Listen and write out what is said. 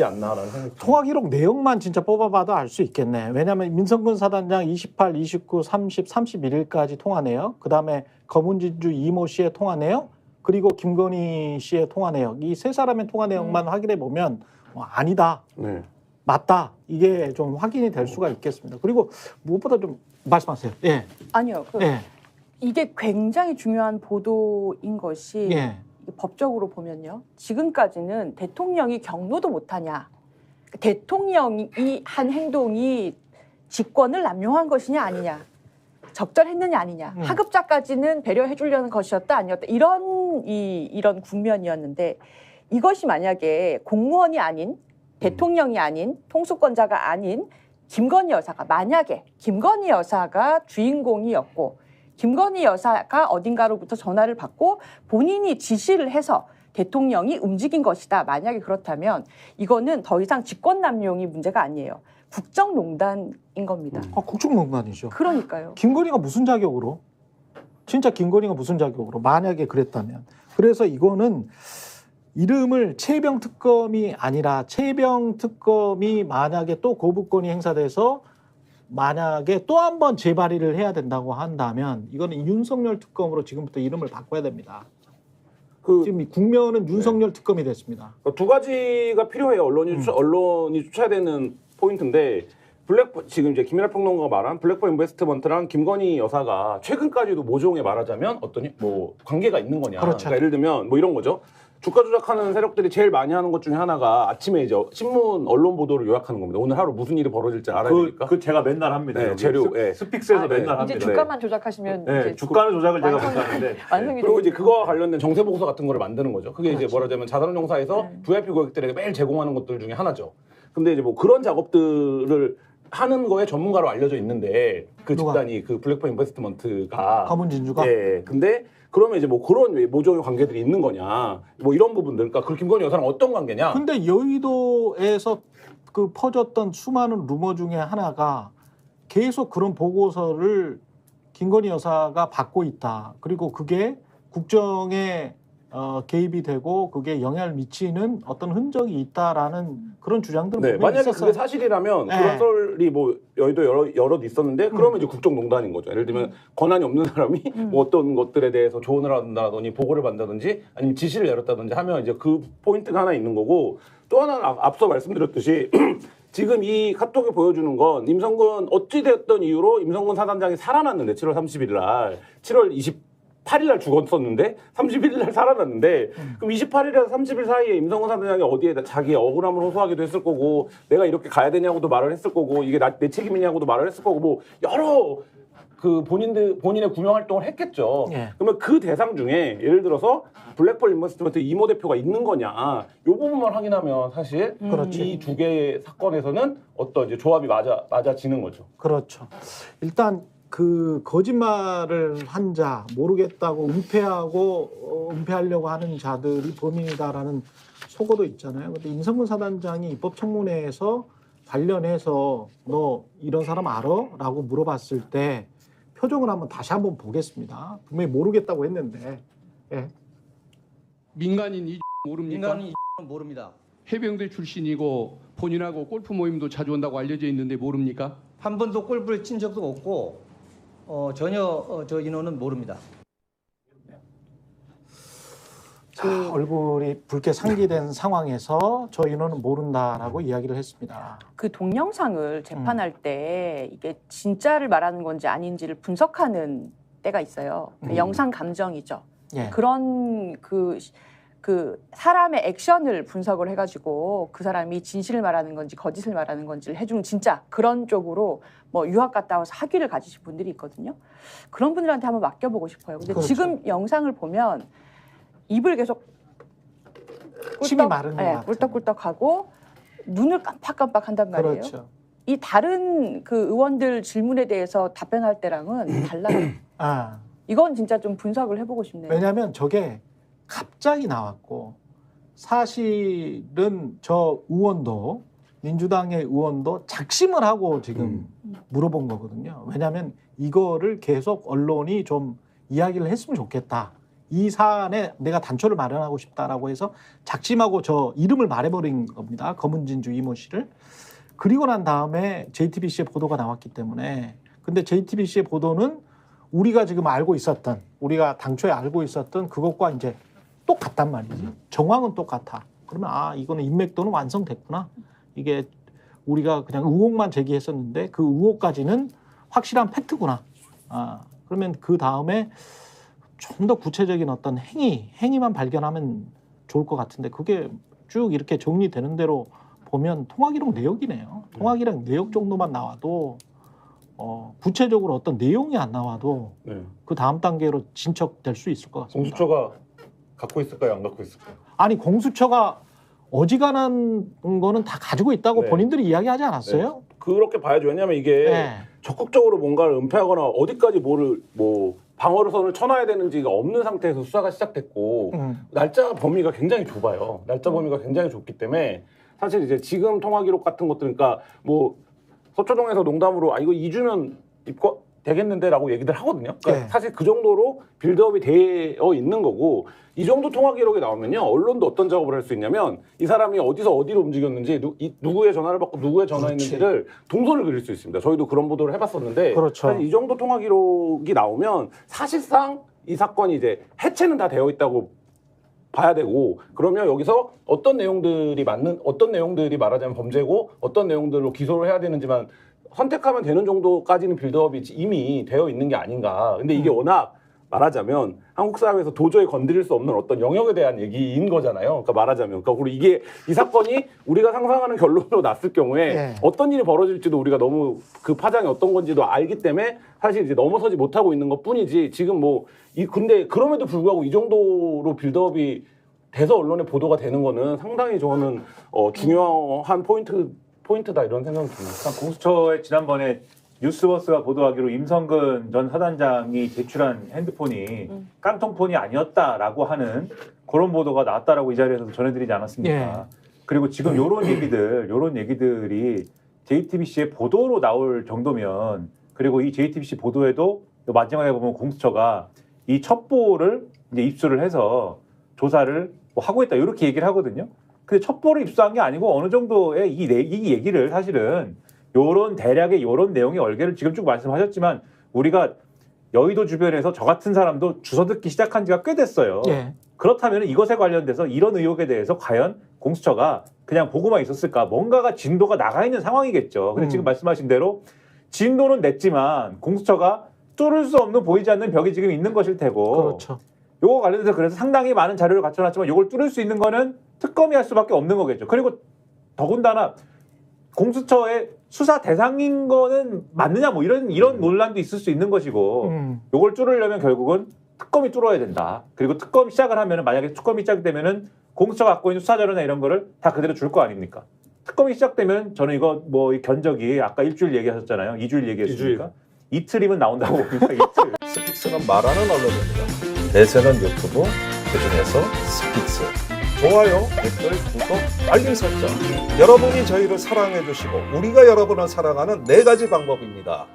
않나라는 생각이 통화 기록 내용만 진짜 뽑아봐도 알 수 있겠네. 왜냐하면 민성근 사단장 28, 29, 30, 31일까지 통화 내역, 그 다음에 검은진주 이모 씨의 통화 내역, 그리고 김건희 씨의 통화 내역, 이 세 사람의 통화 내역만 확인해 보면 아니다, 네. 맞다, 이게 좀 확인이 될 수가 있겠습니다. 그리고 무엇보다 좀 말씀하세요. 예. 아니요. 예. 이게 굉장히 중요한 보도인 것이 예. 법적으로 보면요. 지금까지는 대통령이 경로도 못하냐. 대통령이 한 행동이 직권을 남용한 것이냐 아니냐. 적절했느냐 아니냐. 하급자까지는 배려해 주려는 것이었다 아니었다. 이런 국면이었는데 이것이 만약에 공무원이 아닌 대통령이 아닌 통수권자가 아닌 김건희 여사가 만약에 김건희 여사가 주인공이었고 김건희 여사가 어딘가로부터 전화를 받고 본인이 지시를 해서 대통령이 움직인 것이다. 만약에 그렇다면 이거는 더 이상 직권남용이 문제가 아니에요. 국정농단인 겁니다. 국정농단이죠. 그러니까요. 김건희가 무슨 자격으로? 진짜 김건희가 무슨 자격으로? 만약에 그랬다면. 그래서 이거는 이름을 최병 특검이 아니라 최병 특검이 만약에 또 거부권이 행사돼서 만약에 또 한 번 재발의를 해야 된다고 한다면 이거는 윤석열 특검으로 지금부터 이름을 바꿔야 됩니다. 지금 이 국면은 윤석열 특검이 됐습니다. 두 가지가 필요해요. 언론이 쫓아야 되는 포인트인데 지금 이제 김민하 평론가가 말한 블랙포 인베스트먼트랑 김건희 여사가 최근까지도 모종에 말하자면 어떤 뭐 관계가 있는 거냐. 그렇죠. 그러니까 예를 들면 뭐 이런 거죠. 주가 조작하는 세력들이 제일 많이 하는 것 중에 하나가 아침에 이제 신문 언론 보도를 요약하는 겁니다. 오늘 하루 무슨 일이 벌어질지 알아야 되니까. 그 제가 맨날 합니다. 네, 재료. 스픽스에서 맨날 이제 합니다. 주가만 조작하시면 네, 이제 주가는 조작을 제가 못하는데. 완성이 그리고 이제 되겠네요. 그거와 관련된 정세 보고서 같은 거를 만드는 거죠. 그게 이제 뭐라자면 자산운용사에서 네. VIP 고객들에게 매일 제공하는 것들 중에 하나죠. 근데 이제 뭐 그런 작업들을 하는 거에 전문가로 알려져 있는데 그 누가? 집단이 그 블랙포 인베스트먼트가 검은진주가? 예. 근데 그러면 이제 뭐 그런 모종의 관계들이 있는 거냐. 뭐 이런 부분들. 그러니까 그 김건희 여사랑 어떤 관계냐. 근데 여의도에서 그 퍼졌던 수많은 루머 중에 하나가 계속 그런 보고서를 김건희 여사가 받고 있다. 그리고 그게 국정에 개입이 되고 그게 영향을 미치는 어떤 흔적이 있다라는 그런 주장들은 네, 분명히 만약에 있었어요. 그게 사실이라면 네. 그런 썰이 뭐 여의도 여럿 있었는데 그러면 이제 국정농단인 거죠. 예를 들면 권한이 없는 사람이 뭐 어떤 것들에 대해서 조언을 한다더니 보고를 받는다든지 아니면 지시를 내렸다든지 하면 이제 그 포인트가 하나 있는 거고 또 하나는 앞서 말씀드렸듯이 지금 이 카톡이 보여주는 건 임성근 어찌됐던 이유로 임성근 사단장이 살아났는데 7월 31일 날 7월 28일 날 죽었었는데 31일 날 살아났는데 그럼 28일에서 30일 사이에 임성근 사단장이 어디에 자기의 억울함을 호소하기도 했을 거고 내가 이렇게 가야 되냐고도 말을 했을 거고 이게 내 책임이냐고도 말을 했을 거고 뭐 여러 그 본인의 구명 활동을 했겠죠. 예. 그러면 그 대상 중에 예를 들어서 블랙펄 인베스트먼트 이모 대표가 있는 거냐 이 부분만 확인하면 사실 그렇지. 이 두 개의 사건에서는 어떤 이제 조합이 맞아지는 거죠. 그렇죠. 일단 그 거짓말을 한 자, 모르겠다고 은폐하려고 하는 자들이 범인이다라는 속어도 있잖아요. 근데 임성근 사단장이 입법청문회에서 관련해서 너 이런 사람 알아? 라고 물어봤을 때 표정을 다시 한번 보겠습니다. 분명히 모르겠다고 했는데. 예. 민간인 이 모릅니까? 민간인 모릅니다. 해병대 출신이고 본인하고 골프 모임도 자주 온다고 알려져 있는데 모릅니까? 한 번도 골프를 친 적도 없고 전혀 저 인원은 모릅니다. 자, 얼굴이 붉게 상기된 상황에서 저 인원은 모른다라고 이야기를 했습니다. 그 동영상을 재판할 때 이게 진짜를 말하는 건지 아닌지를 분석하는 때가 있어요. 영상 감정이죠. 예. 그런 그 사람의 액션을 분석을 해가지고 그 사람이 진실을 말하는 건지 거짓을 말하는 건지를 해주는 진짜 그런 쪽으로 뭐 유학 갔다 와서 학위를 가지신 분들이 있거든요. 그런 분들한테 한번 맡겨보고 싶어요. 근데 그렇죠. 지금 영상을 보면 입을 계속 침이 마른 것 같아요. 꿀떡꿀떡하고 눈을 깜빡깜빡 한단 말이에요. 그렇죠. 이 다른 그 의원들 질문에 대해서 답변할 때랑은 달라요. 아, 이건 진짜 좀 분석을 해보고 싶네요. 왜냐하면 저게 갑자기 나왔고 사실은 저 의원도 민주당의 의원도 작심을 하고 지금 물어본 거거든요. 왜냐하면 이거를 계속 언론이 좀 이야기를 했으면 좋겠다. 이 사안에 내가 단초를 마련하고 싶다라고 해서 작심하고 저 이름을 말해버린 겁니다. 검은진주 이모 씨를. 그리고 난 다음에 JTBC의 보도가 나왔기 때문에 근데 JTBC의 보도는 우리가 지금 알고 있었던 우리가 당초에 알고 있었던 그것과 이제 똑같단 말이지. 정황은 똑같아. 그러면 아 이거는 인맥도는 완성됐구나. 이게 우리가 그냥 의혹만 제기했었는데 그 의혹까지는 확실한 팩트구나. 아 그러면 그 다음에 좀 더 구체적인 어떤 행위만 발견하면 좋을 것 같은데 그게 쭉 이렇게 정리되는 대로 보면 통화기록 내역이네요. 통화기록 내역 정도만 나와도 구체적으로 어떤 내용이 안 나와도 네. 그 다음 단계로 진척될 수 있을 것 같습니다. 공수처가 갖고 있을까요? 안 갖고 있을까요? 아니 공수처가 어지간한 거는 다 가지고 있다고 네. 본인들이 이야기하지 않았어요? 그렇게 봐야죠. 왜냐하면 이게 네. 적극적으로 뭔가를 은폐하거나 어디까지 방어선을 쳐놔야 되는지가 없는 상태에서 수사가 시작됐고 날짜 범위가 굉장히 좁아요. 날짜 범위가 굉장히 좁기 때문에 사실 이제 지금 통화 기록 같은 것들 그러니까 뭐 서초동에서 농담으로 아 이거 2주면 입고 되겠는데라고 얘기들 하거든요. 그러니까 네. 사실 그 정도로 빌드업이 되어 있는 거고 이 정도 통화 기록이 나오면요 언론도 어떤 작업을 할 수 있냐면 이 사람이 어디서 어디로 움직였는지 누구의 전화를 받고 누구의 전화했는지를 동선을 그릴 수 있습니다. 저희도 그런 보도를 해봤었는데 그렇죠. 사실 이 정도 통화 기록이 나오면 사실상 이 사건이 이제 해체는 다 되어 있다고 봐야 되고 그러면 여기서 어떤 내용들이 말하자면 범죄고 어떤 내용들로 기소를 해야 되는지만 선택하면 되는 정도까지는 빌드업이 이미 되어 있는 게 아닌가. 근데 이게 워낙 말하자면 한국 사회에서 도저히 건드릴 수 없는 어떤 영역에 대한 얘기인 거잖아요. 그러니까 말하자면 그리고 이게 이 사건이 우리가 상상하는 결론으로 났을 경우에 네. 어떤 일이 벌어질지도 우리가 너무 그 파장이 어떤 건지도 알기 때문에 사실 이제 넘어서지 못하고 있는 것뿐이지 지금 근데 그럼에도 불구하고 이 정도로 빌드업이 돼서 언론에 보도가 되는 거는 상당히 저는 중요한 포인트다 이런 생각이 듭니다. 공수처의 지난번에 뉴스버스가 보도하기로 임성근 전 사단장이 제출한 핸드폰이 깡통폰이 아니었다라고 하는 그런 보도가 나왔다라고 이 자리에서 전해드리지 않았습니까? 예. 그리고 지금 요런 얘기들이 JTBC의 보도로 나올 정도면 그리고 이 JTBC 보도에도 마지막에 보면 공수처가 이 첩보를 이제 입수를 해서 조사를 하고 있다 이렇게 얘기를 하거든요. 근데 첩보를 입수한 게 아니고 어느 정도의 이 얘기를 사실은 요런 대략의 요런 내용의 얼개를 지금 쭉 말씀하셨지만 우리가 여의도 주변에서 저 같은 사람도 주워 듣기 시작한 지가 꽤 됐어요. 예. 그렇다면 이것에 관련돼서 이런 의혹에 대해서 과연 공수처가 그냥 보고만 있었을까? 뭔가가 진도가 나가 있는 상황이겠죠. 근데 지금 말씀하신 대로 진도는 냈지만 공수처가 뚫을 수 없는 보이지 않는 벽이 지금 있는 것일 테고 그렇죠. 요거 관련해서 그래서 상당히 많은 자료를 갖춰놨지만 요걸 뚫을 수 있는 거는 특검이 할 수밖에 없는 거겠죠. 그리고 더군다나 공수처의 수사 대상인 거는 맞느냐 뭐 이런 논란도 있을 수 있는 것이고 요걸 뚫으려면 결국은 특검이 뚫어야 된다. 그리고 특검 시작을 하면은 만약에 특검이 시작되면은 공수처가 갖고 있는 수사 자료나 이런 거를 다 그대로 줄 거 아닙니까? 특검이 시작되면 저는 이거 이 견적이 아까 일주일 얘기하셨잖아요. 2주일 얘기했습니까? 이틀이면 나온다고 봅니다. 이틀. 스픽스는 말하는 언론입니다. 대세는 유튜브, 그중에서 스픽스. 좋아요, 댓글, 구독, 알림 설정. 여러분이 저희를 사랑해 주시고 우리가 여러분을 사랑하는 4가지 방법입니다.